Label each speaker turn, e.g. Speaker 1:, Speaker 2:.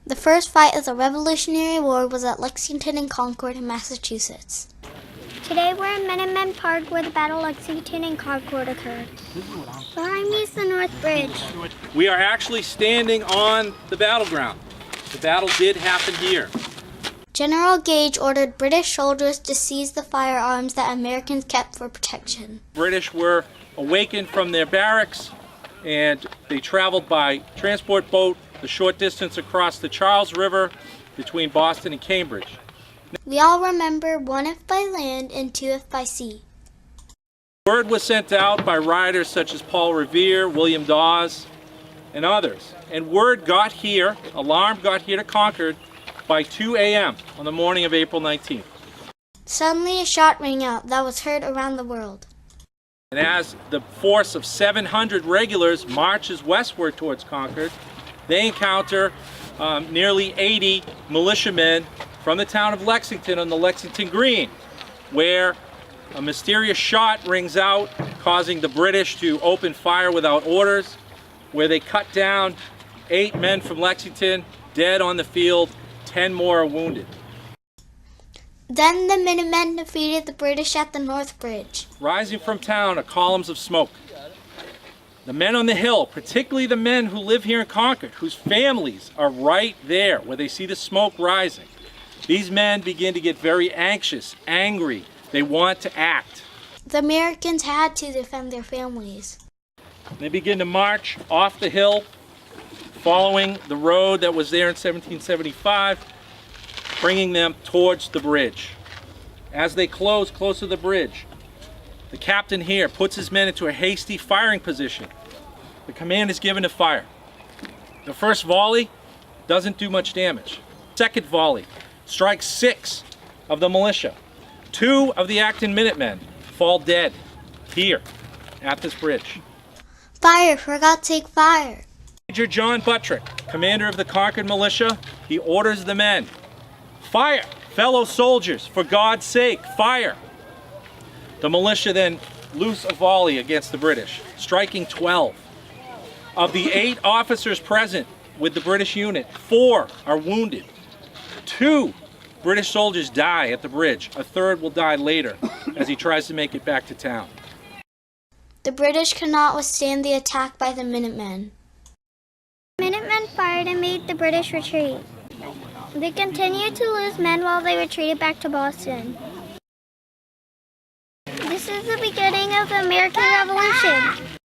Speaker 1: The first fight of the Revolutionary War was at Lexington and Concord in Massachusetts.
Speaker 2: Today we're in Minutemen Park where the Battle of Lexington and Concord occurred. Behind me is the North Bridge.
Speaker 3: We are actually standing on the battleground. The battle did happen here.
Speaker 1: General Gage ordered British soldiers to seize the firearms that Americans kept for protection.
Speaker 3: British were awakened from their barracks and they traveled by transport boat the short distance across the Charles River between Boston and Cambridge.
Speaker 1: We all remember 1 if by land and 2 if by sea.
Speaker 3: Word was sent out by riders such as Paul Revere, William Dawes, and others. And word got here, alarm got here to Concord by 2 a.m. on the morning of April 19th.
Speaker 1: Suddenly a shot rang out that was heard around the world.
Speaker 3: And as the force of 700 regulars marches westward towards Concord, they encounter nearly 80 militiamen from the town of Lexington on the Lexington Green, where a mysterious shot rings out, causing the British to open fire without orders, where they cut down 8 men from Lexington, dead on the field, 10 more are wounded.
Speaker 1: Then the Minutemen defeated the British at the North Bridge.
Speaker 3: Rising from town are columns of smoke. The men on the hill, particularly the men who live here in Concord, whose families are right there where they see the smoke rising, these men begin to get very anxious, angry. They want to act.
Speaker 1: The Americans had to defend their families.
Speaker 3: They begin to march off the hill, following the road that was there in 1775, bringing them towards the bridge. As they close close to the bridge, the captain here puts his men into a hasty firing position. The command is given to fire. The first volley doesn't do much damage. Second volley strikes 6 of the militia. 2 of the Acton Minutemen fall dead here at this bridge.
Speaker 1: Fire, for God's sake, fire!
Speaker 3: Major John Buttrick, commander of the Concord militia, he orders the men, fire, fellow soldiers, for God's sake, fire! The militia then loose a volley against the British, striking 12. Of the 8 officers present with the British unit, 4 are wounded. 2 British soldiers die at the bridge. A third will die later as he tries to make it back to town.
Speaker 1: The British could not withstand the attack by the Minutemen.
Speaker 2: Minutemen fired and made the British retreat. They continued to lose men while they retreated back to Boston. This is the beginning of the American Revolution.